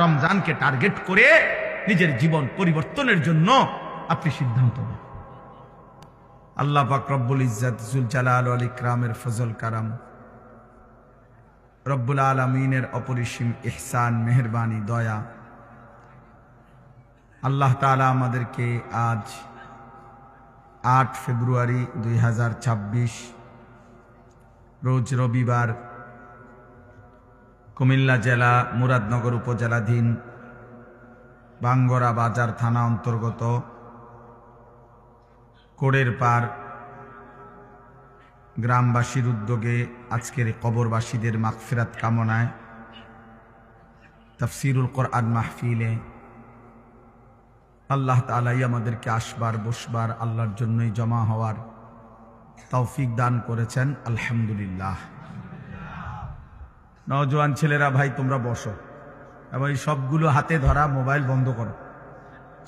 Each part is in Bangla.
রমজানকে টার্গেট করে নিজের জীবন পরিবর্তনের জন্য আপনি সিদ্ধান্ত নেন। আল্লাহ পাক রব্বুল ইজ্জত জুল জালাল ওয়াল ইকরামের ফজল কারাম, রব্বুল আলামিনের অপরিসীম ইহসান, মেহেরবানি, দয়া, আল্লাহ তাআলা আমাদেরকে আজ 8 ফেব্রুয়ারি 2026 রোজ রবিবার কুমিল্লা জেলা মুরাদনগর উপজেলাধীন বাঙ্গরা বাজার থানা অন্তর্গত কোড়ের পার গ্রামবাসীর উদ্যোগে আজকের কবরবাসীদের মাগফিরাত কামনায় তাফসীরুল কোরআন মাহফিলে আল্লাহ তাআলাই আমাদেরকে আসবার বসবার আল্লাহর জন্যই জমা হওয়ার তৌফিক দান করেছেন। আলহামদুলিল্লাহ। নওজোয়ান ছেলেরা ভাই তোমরা বসো এবং এই সবগুলো হাতে ধরা মোবাইল বন্ধ করো।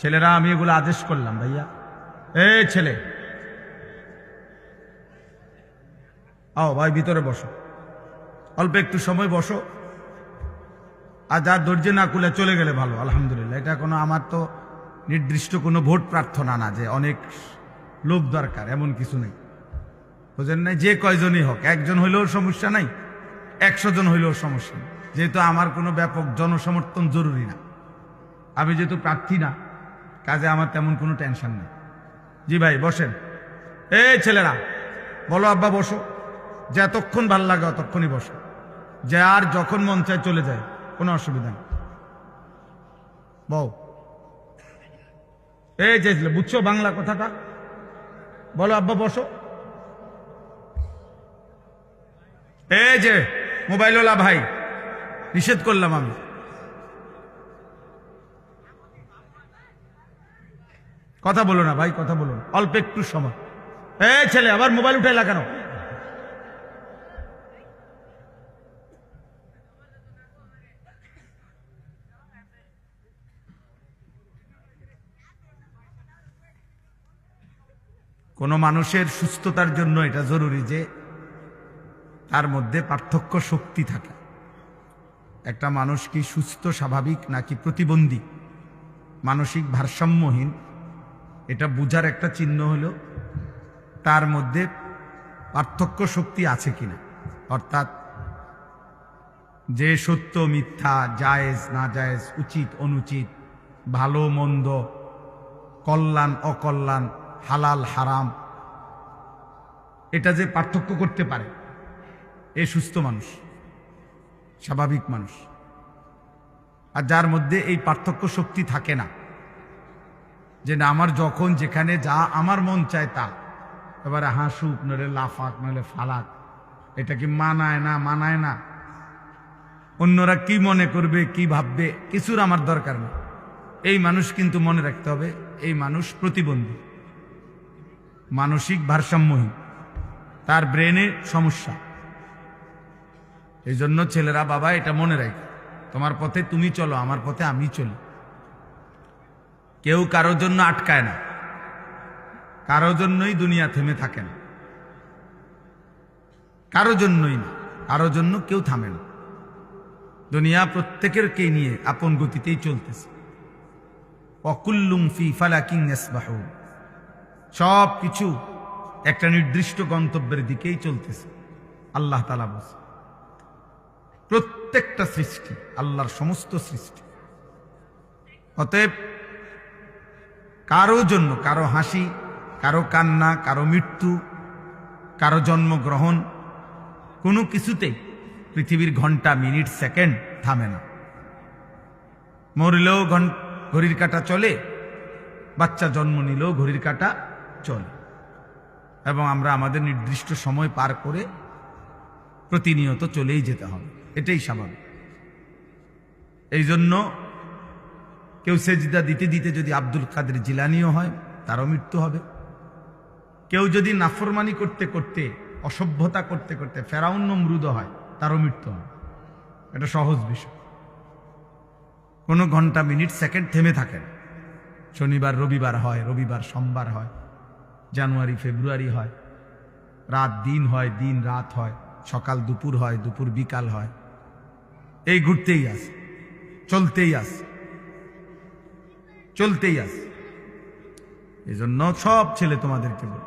ছেলেরা আমি এগুলো আদেশ করলাম, ভাইয়া এই ছেলে আও ভাই ভিতরে বসো, অল্প একটু সময় বসো, আর যার ধৈর্য না কুলে চলে গেলে ভালো। আলহামদুলিল্লাহ। এটা কোনো আমার তো নির্দিষ্ট কোনো ভোট প্রার্থনা না যে অনেক লোক দরকার, এমন কিছু নেই, বুঝেন নাই? যে কয়জনই হোক, একজন হইলেও সমস্যা নাই, 100 জন হইলেও সমস্যা নেই, যেহেতু আমার কোনো ব্যাপক জনসমর্থন জরুরি না। আমি যেহেতু প্রার্থী না, কাজে আমার তেমন কোনো টেনশন নেই। জি ভাই বসেন। এই ছেলেরা বলো আব্বা বসো, যে এতক্ষণ ভাল লাগে অতক্ষণই বসো, যে আর যখন মন চায় চলে যায়, কোনো অসুবিধা নেই। বউ এই যে বুঝছো বাংলা কথাটা, বলো আব্বা বসো। এই যে মোবাইলওয়ালা ভাই, নিষেধ করলাম আমি। কথা বলো না ভাই, কথা বলো না, অল্প একটু সময়। এই ছেলে আবার মোবাইল উঠাইলা কেন? কোন মানুষের সুস্থতার জন্য এটা জরুরি যে তার মধ্যে পার্থক্য শক্তি থাকে। একটা মানুষ কি সুস্থ স্বাভাবিক নাকি প্রতিবন্ধী, মানসিক ভারসাম্যহীন, এটা বুঝার একটা চিহ্ন হলো তার মধ্যে পার্থক্য শক্তি আছে কিনা। অর্থাৎ যে সত্য মিথ্যা, জায়েজ না জায়েজ, উচিত অনুচিত, ভালো মন্দ, কল্যাণ অকল্যাণ, হালাল হারাম, এটা যে পার্থক্য করতে পারে, এ সুস্থ মানুষ, স্বাভাবিক মানুষ। আর যার মধ্যে এই পার্থক্য শক্তি থাকে না, যে না আমার যখন যেখানে যা আমার মন চায় তা, এবারে হাসুক নইলে লাফাক নইলে ফালাক, এটা কি মানায় না মানায় না, অন্যরা কি মনে করবে কি ভাববে, কিছুর আমার দরকার নেই। এই মানুষ কিন্তু মনে রাখতে হবে, এই মানুষ প্রতিবন্ধী, মানসিক ভারসাম্যহীন, তার ব্রেনে সমস্যা। এই জন্য ছেলেরা বাবা এটা মনে রাখে, তোমার পথে তুমি চলো, আমার পথে আমি চলি। কেউ কারোর জন্য আটকায় না, কারোর জন্যই দুনিয়া থেমে থাকে না, কারোর জন্যই না, কারোর জন্য কেউ থামে না। দুনিয়া প্রত্যেকেরকে নিয়ে আপন গতিতেই চলতেছে। ওয়াকুল্লুম ফি ফালাকিন ইয়াসবাহুন, সব কিছু একটা নির্দিষ্ট গন্তব্যের দিকেই চলতেছে। আল্লাহ তাআলা বলেন প্রত্যেকটা সৃষ্টি, আল্লাহর সমস্ত সৃষ্টি। অতএব কারো জন্য, কারো হাসি, কারো কান্না, কারো মৃত্যু, কারো জন্মগ্রহণ, কোনো কিছুতেই পৃথিবীর ঘন্টা মিনিট সেকেন্ড থামে না। মরলেও ঘড়ির কাঁটা চলে, বাচ্চা জন্ম নিলেও ঘড়ির কাঁটা চলে, এবং আমরা আমাদের নির্দিষ্ট সময় পার করে প্রতিনিয়ত চলেই যেতে হবে, এটাই স্বাভাবিক। এই জন্য কেউ সেজদা দিতে দিতে যদি আব্দুল কাদের জিলানিও হয়, তারও মৃত্যু হবে। কেউ যদি নাফরমানি করতে করতে, অসভ্যতা করতে করতে ফেরাউন নমরুদ হয়, তারও মৃত্যু হবে। এটা সহজ বিষয়। কোনো ঘন্টা মিনিট সেকেন্ড থেমে থাকে না। শনিবার রবিবার হয়, রবিবার সোমবার হয়, জানুয়ারি ফেব্রুয়ারি হয়, রাত দিন হয়, দিন রাত হয়, সকাল দুপুর হয়, দুপুর বিকাল হয়, এই ঘুরতেই আছে। চলতেই আছে, চলতেই আছে। এই জন্য সব ছেলে তোমাদেরকে বল,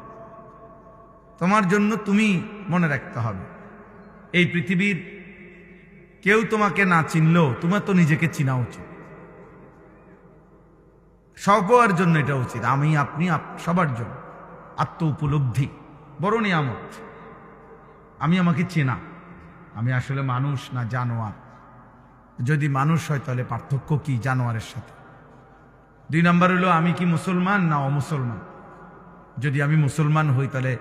তোমার জন্য তুমি মনে রাখতে হবে, এই পৃথিবীর কেউ তোমাকে না চিনলেও তোমার তো নিজেকে চিনা উচিত। সবার জন্য এটা উচিত, আমি আপনি সবার জন্য। আত্ম উপলব্ধি বড় নিয়ামত। আমি আমাকে চেনা, আমি আসলে মানুষ না জানোয়ার। যদি মানুষ হয় তাহলে পার্থক্য কি জানোয়ারের সাথে? 2 নম্বর হলো আমি কি মুসলমান না অমুসলমান। যদি আমি মুসলমান হই তাহলে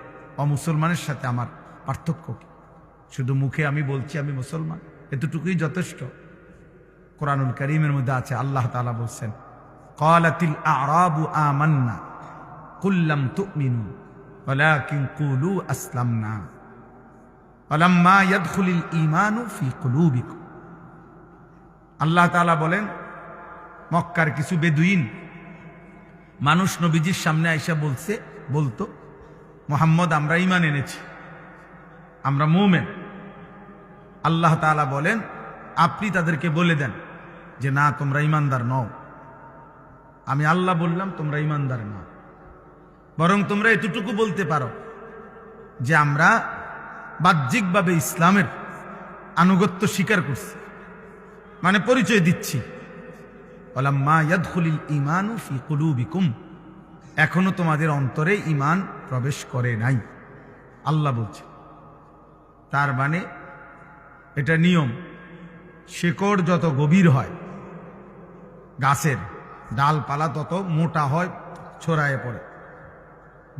অমুসলমানের সাথে আমার পার্থক্য কি? শুধু মুখে আমি বলছি আমি মুসলমান, এতটুকুই যথেষ্ট? কোরআনুল কারীমের মধ্যে আছে, আল্লাহ তাআলা বলছেন, ক্বালাতিল আ'রাবু আমান্না কুল লাম তু'মিনু ওয়ালাকিন কুলু আসলামনা ওয়ালাম্মা ইয়াদখুলিল ঈমানু ফি কুলুবিকুম। আল্লাহ তাআলা বলেন, মক্কার কিছু বেদুইন মানুষ নবীজির সামনে আইসা বলতো, মুহাম্মদ আমরা ঈমান এনেছি, আমরা মুমিন। আল্লাহ তাআলা বলেন, আপনি তাদেরকে বলে দেন যে না, তোমরা ঈমানদার নও। আমি আল্লাহ বললাম তোমরা ঈমানদার না, বরং তোমরা এতটুকু বলতে পারো যে আমরা বাহ্যিকভাবে ইসলামের আনুগত্য স্বীকার করছি, মানে পরিচয় দিচ্ছি। ওয়ালাম্মা ইয়াদখুলিল ঈমানু ফি কুলুবিকুম, এখনো তোমাদের অন্তরে ঈমান প্রবেশ করে নাই, আল্লাহ বলছে। তার মানে এটা নিয়ম, শিকড় যত গভীর হয় গাছের, ডালপালা তত মোটা হয়, ছড়ায় পড়ে।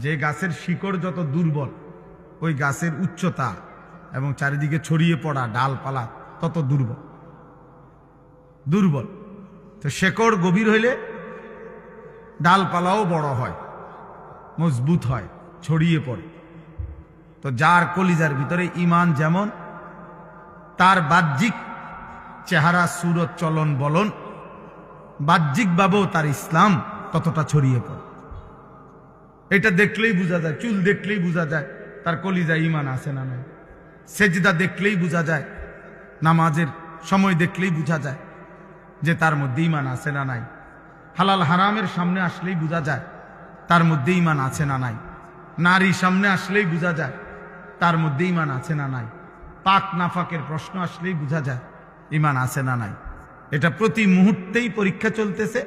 যে গাছের শিকড় যত দুর্বল, ওই গাছের উচ্চতা এবং চারিদিকে ছড়িয়ে পড়া ডালপালা তত দুর্বল। তো শিকড় গভীর হইলে ডালপালাও বড় হয়, মজবুত হয়, ছড়িয়ে পড়ে। তো যার কলিজার ভিতরে ঈমান যেমন, তার বাহ্যিক চেহারা, সুরত, চলন বলন, বাহ্যিকভাবেও তার ইসলাম ততটা ছড়িয়ে পড়ে। এটা দেখলেই বোঝা যায়, চুল দেখলেই বোঝা যায় তার কলিজায় ঈমান আছে না নাই। সেজদা দেখলেই বোঝা যায়, নামাজের সময় দেখলেই বোঝা যায় যে তার মধ্যে ঈমান আছে না নাই। হালাল হারামের সামনে আসলেই বোঝা যায় তার মধ্যে ঈমান আছে না নাই। নারী সামনে আসলেই বোঝা যায় তার মধ্যে ঈমান আছে না নাই। পাক নাফাকের প্রশ্ন আসলেই বোঝা যায় ঈমান আছে না নাই। এটা প্রতি মুহূর্তেই পরীক্ষা চলতেছে,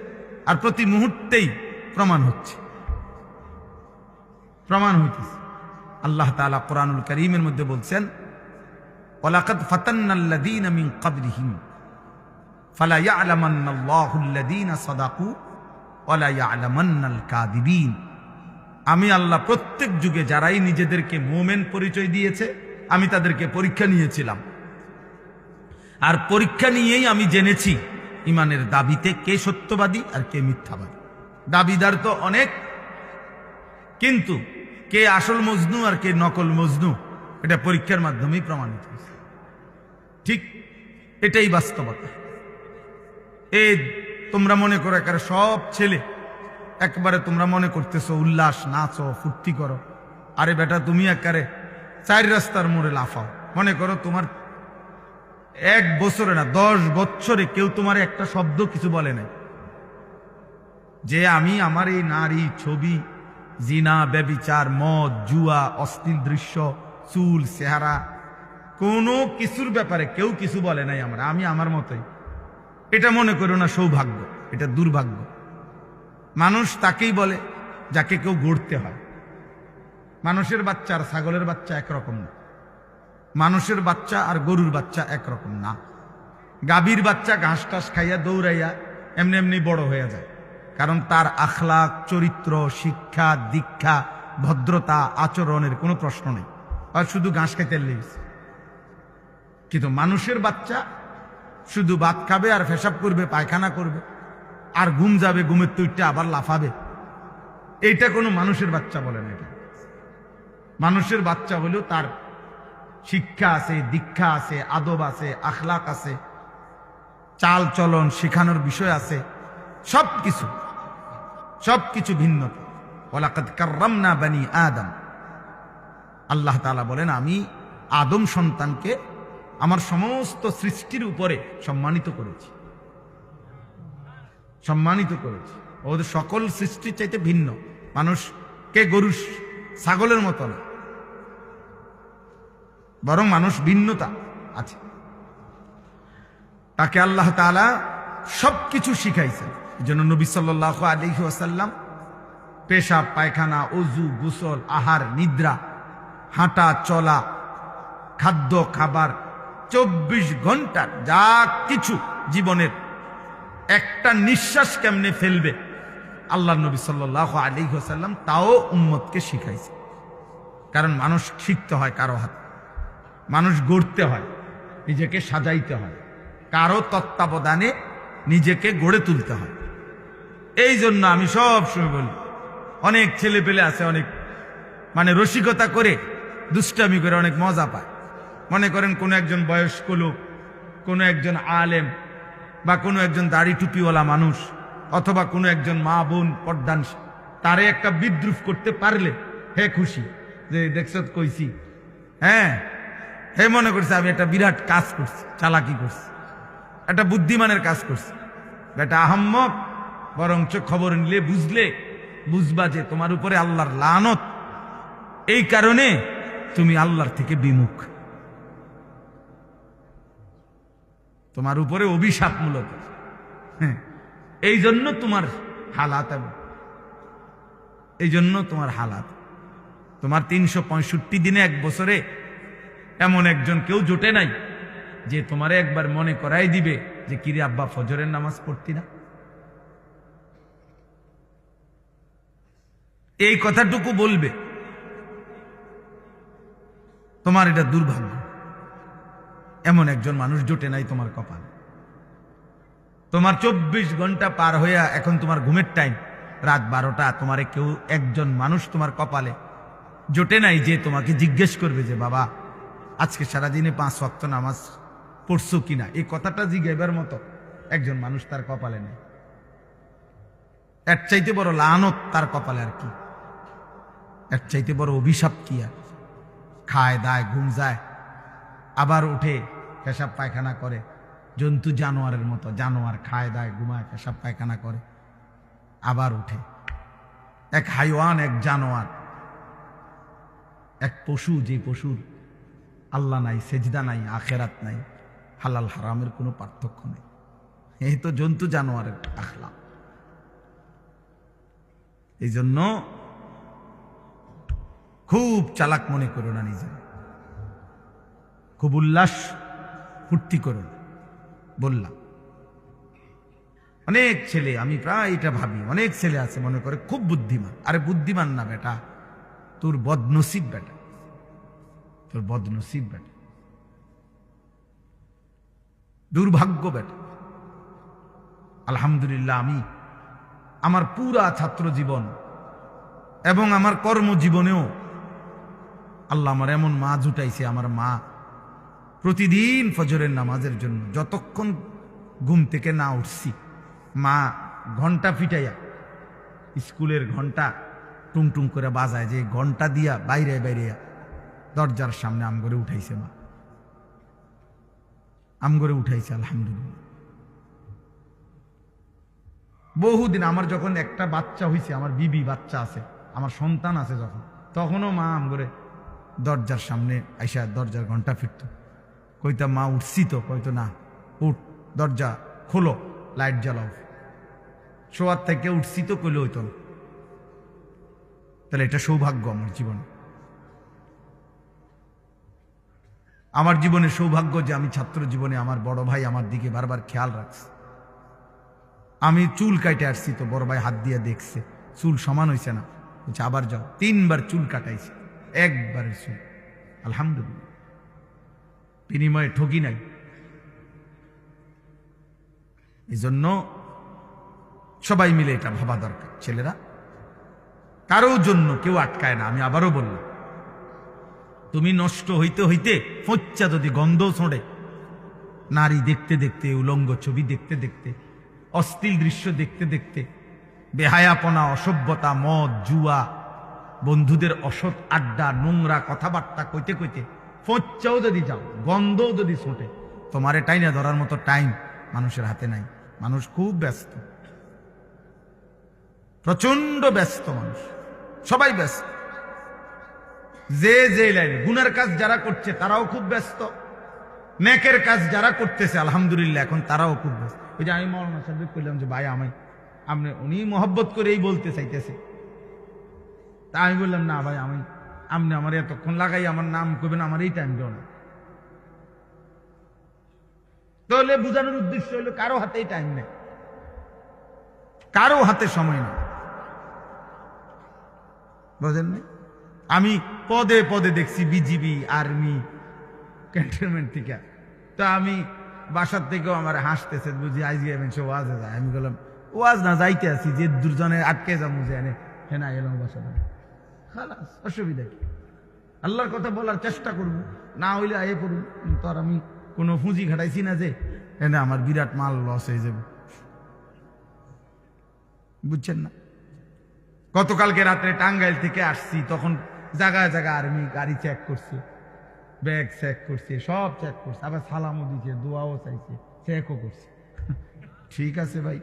আর প্রতি মুহূর্তেই প্রমাণ হইতেছে। আল্লাহ তাআলা কোরআনুল কারীমের মধ্যে বলছেন, ওয়ালাকাদ ফাতান্নাল্লাযীনা মিন ক্বাবলিহিম ফালা ইয়া'লামান্নাল্লাহুল্লাযীনা সাদাকু ওয়ালা ইয়া'লামান্নাল কাযিবিন। আমি আল্লাহ প্রত্যেক যুগে যারাই নিজেদেরকে মুমিন পরিচয় দিয়েছে, আমি তাদেরকে পরীক্ষা নিয়েছিলাম, আর পরীক্ষা নিয়েই আমি জেনেছি ঈমানের দাবিতে কে সত্যবাদী আর কে মিথ্যাবাদী। দাবিদার তো অনেক, কিন্তু কে আসল মজনু আর কে নকল মজনু, এটা পরীক্ষার মাধ্যমেই প্রমাণিত হয়েছে। ঠিক এটাই বাস্তবতা। তোমরা মনে করো একেবারে সব ছেলে একবারে তোমরা মনে করতেছো উল্লাস, নাচো, ফুর্তি করো। আরে বেটা, তুমি একেবারে 4 রাস্তার মোড়ে লাফাও। মনে করো তোমার 1 বছরে না 10 বছরে কেউ তোমার একটা শব্দ কিছু বলে নাই যে আমি আমার এই নারী, ছবি, জিনা, ব্যভিচার, মদ, জুয়া, অশ্লীল দৃশ্য, চুল, চেহারা, কোনো কিছুর ব্যাপারে কেউ কিছু বলে নাই। আমি আমার মতোই। এটা মনে করো না সৌভাগ্য, এটা দুর্ভাগ্য। মানুষ তাকেই বলে যাকে কেউ গড়তে হয়। মানুষের বাচ্চা আর ছাগলের বাচ্চা একরকম না, মানুষের বাচ্চা আর গরুর বাচ্চা একরকম না। গাভীর বাচ্চা ঘাস টাস খাইয়া দৌড়াইয়া এমনি এমনি বড় হয়ে যায়, কারণ তার আখলাক, চরিত্র, শিক্ষা, দীক্ষা, ভদ্রতা, আচরণের কোনো প্রশ্ন নেই, আর শুধু ঘাস খাইতে লেগেছে। কিন্তু মানুষের বাচ্চা শুধু ভাত খাবে আর পেশাব করবে, পায়খানা করবে, আর ঘুম যাবে, ঘুমের তুইটা আবার লাফাবে। এইটা কোনো মানুষের বাচ্চা বলে না। এটা মানুষের বাচ্চা হলেও তার শিক্ষা আছে, দীক্ষা আছে, আদব আছে, আখলাক আছে, চাল চলন শেখানোর বিষয় আছে, সবকিছু ভিন্নতা। ওয়ালাকাদ কাররামনা বানি আদম। আল্লাহ তাআলা বলেন, আমি আদম সন্তানকে আমার সমস্ত সৃষ্টির উপরে সম্মানিত করেছি। সম্মানিত করেছে। ওদের সকল সৃষ্টির চাইতে ভিন্ন। মানুষকে গরু ছাগলের মতো না, বরং মানুষ ভিন্নতা আছে। তাকে আল্লাহ তাআলা সবকিছু শিখাইছেন। এই জন্য নবী সাল্লাল্লাহু আলাইহি ওয়াসাল্লাম পেশাব পায়খানা, ওযু, গোসল, আহার, নিদ্রা, হাঁটা চলা, খাদ্য খাবার 24 ঘন্টা যা কিছু জীবনের একটা নিঃশ্বাস কেমনে ফেলবে আল্লাহ নবী সাল্লাল্লাহু আলাইহি ওয়াসাল্লাম তাও উম্মতকে শিখাইছে। কারণ মানুষ শিখতে হয় কারো হাতে, মানুষ গড়তে হয়, নিজেকে সাজাইতে হয়, কারো তত্ত্বাবধানে নিজেকে গড়ে তুলতে হয়। এই জন্য আমি সব সময় বলি, অনেক ছেলে পেলে আছে অনেক রসিকতা করে দুষ্টামি করে অনেক মজা পায়। মনে করেন কোনো একজন বয়স্ক লোক, কোনো একজন আলেম বা কোনো একজন দাড়ি টুপিওয়ালা মানুষ অথবা কোনো একজন মা বোন পর্দান, তারে একটা বিদ্রুপ করতে পারলে হে খুশি যে দেখছ কইছি, হ্যাঁ হে মনে করছে আমি একটা বিরাট কাজ করছি, চালাকি করছি, একটা বুদ্ধিমানের কাজ করছি। বেটা আহাম্মক, বরঞ্চ খবর নিলে বুঝবা যে তোমার উপরে আল্লাহর লানত, এই কারণে তুমি আল্লাহর থেকে বিমুখ, তোমার উপরে অভিশাপ মূলত। এই জন্য তোমার হালাত, এই জন্য তোমার হালাত, তোমার 365 দিনে এক বছরে এমন একজন কেউ জোটে নাই যে তোমারে একবার মনে করাই দিবে যে কিরে আব্বা ফজরের নামাজ পড়তি না। এই কথাটুকু বলবে, তোমার এটা দুর্ভাগ্য, এমন একজন মানুষ জোটে নাই তোমার কপাল। তোমার 24 ঘন্টা পার হইয়া এখন তোমার ঘুমের টাইম, রাত 12টা, তোমারে কেউ একজন মানুষ তোমার কপালে জোটে নাই যে তোমাকে জিজ্ঞেস করবে যে বাবা আজকে সারাদিনে 5 ওয়াক্ত নামাজ পড়ছো কিনা। এই কথাটা জিজ্ঞাইবার মতো একজন মানুষ তার কপালে নেই। এর চাইতে বড় লানত তার কপালে আর কি, এর চাইতে বড় অভিশাপ কি আর। খায় দায় ঘুম যায়, আবার উঠে পেশাব পায়খানা করে, জন্তু জানোয়ারের মতো। জানোয়ার খায় দায় ঘুমায় পেশাব পায়খানা করে, আবার উঠে। এক হাইওয়ান, এক জানোয়ার, এক পশু, যে পশুর আল্লাহ নাই, সেজদা নাই, আখেরাত নাই, হালাল হারামের কোনো পার্থক্য নেই। এই তো জন্তু জানোয়ারের আখলাক। এই জন্য খুব চালাক মনে করো না নিজে, খুব উল্লাস ফুর্তি করো না। বললাম অনেক ছেলে, আমি প্রায় এটা ভাবি, অনেক ছেলে আছে মনে করে খুব বুদ্ধিমান। আরে বুদ্ধিমান না বেটা, তোর বদনসিব বেটা, তোর বদনসিব বেটা, দুর্ভাগ্য বেটা। আলহামদুলিল্লাহ, আমি আমার পুরা ছাত্র জীবন এবং আমার কর্মজীবনেও আল্লাহ আমার এমন মা জুটাইছে। আমার মা প্রতিদিন ফজরের নামাজের জন্য যতক্ষণ ঘুম থেকে না উঠছি, মা ঘন্টা ফিটাইয়া, স্কুলের ঘন্টা টুং টুং করে বাজায়, যে ঘন্টা দিয়া বাইরে বাইরে দরজার সামনে আমগরে উঠাইছে। মা আমগরে উঠাইছে, আলহামদুলিল্লাহ। বহুদিন আমার যখন একটা বাচ্চা হয়েছে, আমার বিবি বাচ্চা আছে, আমার সন্তান আছে যখন, তখনও মা আমগরে দরজার সামনে আইসা দরজার ঘন্টা ফিরত। কইতা মা উঠছি তো, কইতো না উঠ, দরজা খোলো, লাইট জ্বালাও। শোয়ার থেকে উঠছি তো কইলে হইতো না। তাহলে এটা সৌভাগ্য আমার জীবনে, আমার জীবনে সৌভাগ্য যে আমি ছাত্র জীবনে আমার বড় ভাই আমার দিকে বারবার খেয়াল রাখছে। আমি চুল কাটে আসছি তো বড় ভাই হাত দিয়ে দেখছে, চুল সমান হয়েছে না, বলছে আবার যাও। 3 বার চুল কাটাইছে, একবারের চুল, আলহামদুলিল্লাহ, বিনিময়ে ঠকি নাই। এই জন্য সবাই মিলে এটা ভাবা দরকার। ছেলেরা কারো জন্য কেউ আটকায় না। আমি আবারও বললাম, তুমি নষ্ট হইতে হইতে ফচ্চা যদি গন্ধ ছোঁড়ে, নারী দেখতে দেখতে, উলঙ্গ ছবি দেখতে দেখতে, অশ্লীল দৃশ্য দেখতে দেখতে, বেহায়াপনা, অসভ্যতা, মদ, জুয়া, বন্ধুদের অসৎ আড্ডা, নোংরা কথাবার্তা কইতে কইতে ফচ্চাও যদি যাও, গন্ধও যদি ছোটে, তোমার এটাই না ধরার মতো টাইম মানুষের হাতে নাই। মানুষ খুব ব্যস্ত, প্রচন্ড ব্যস্ত মানুষ, সবাই ব্যস্ত। যে যে লাইনে গুনার কাজ যারা করছে তারাও খুব ব্যস্ত, নেকের কাজ যারা করতেছে আলহামদুলিল্লাহ এখন তারাও খুব ব্যস্ত। ওই যে আমি মৌলানা সাহেব কইলাম যে ভাই আপনি উনি মহব্বত করেই বলতে চাইতেছে, তা আমি বললাম না ভাই আপনি আমার এতক্ষণ লাগাই আমার নাম করবেন, আমার এই টাইম দেও না। তাহলে বোঝানোর উদ্দেশ্য হলো কারো হাতেই টাইম নেই, কারো হাতে সময় নেই, বুঝেন না? আমি পদে পদে দেখছি বিজিবি, আর্মি, ক্যান্টনমেন্ট থেকে। তো আমি বাসার থেকেও আমার হাসতেছে, বুঝি আজকে সে ওয়াজে যায়। আমি বললাম ওয়াজ না যাইতে আছি, যে দুজনে আটকে যাবো যে হ্যাঁ না এলাম বাসা, খালাস, অসুবিধা কি? আল্লাহর কথা বলার চেষ্টা করবো, না হইলে আয়ে পড়ুন। তো আর আমি কোনো পুঁজি ঘাটাইছি না যে এনে আমার বিরাট মাল লস হয়ে যাবে, বুঝছেন না? গতকালকে রাত্রে টাঙ্গাইল থেকে আসছি, তখন জায়গায় জায়গায় আর্মি গাড়ি চেক করছে, ব্যাগ চেক করছে, সব চেক করছে, আবার সালামও দিচ্ছে, দোয়াও চাইছে, চেকও করছে। ঠিক আছে ভাই,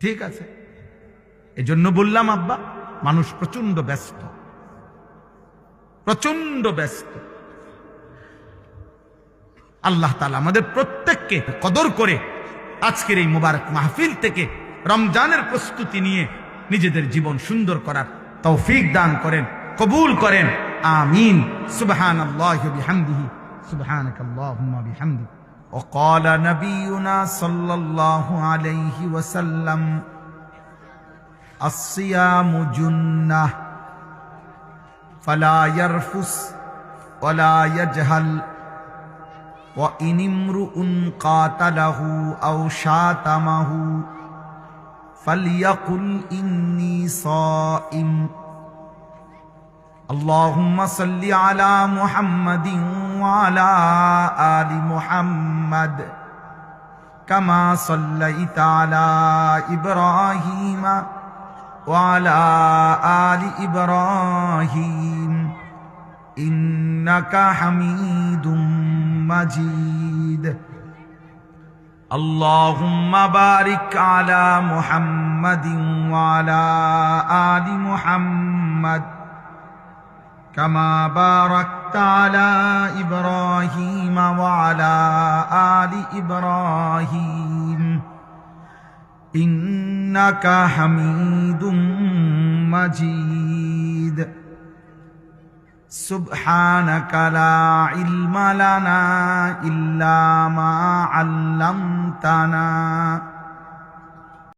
ঠিক আছে। এই জন্য বললাম আব্বা, মানুষ প্রচন্ড ব্যস্ত, প্রচন্ড ব্যস্ত। আল্লাহ তাআলা আমাদের প্রত্যেককে কদর করে আজকের এই মুবারক মাহফিল থেকে রমজানের প্রস্তুতি নিয়ে নিজেদের জীবন সুন্দর করার তৌফিক দান করেন, কবুল করেন, আমিন। সুবহানাল্লাহি ওয়া বিহামদিহি, সুবহানাকাল্লাহুম্মা বিহামদিক। وقال نبينا صلى الله عليه وسلم الصيام جنة فلا يرفث ولا يجهل وإن امرؤ قاتله أو شاتمه فليقل إني صائم اللهم صل على محمد وعلى آل محمد كما صليت على إبراهيم وعلى آل إبراهيم إنك حميد مجيد اللهم بارك على محمد وعلى آل محمد كما باركت على إبراهيم وعلى آل إبراهيم إنك حميد مجيد سبحانك لا علم لنا إلا ما علمتنا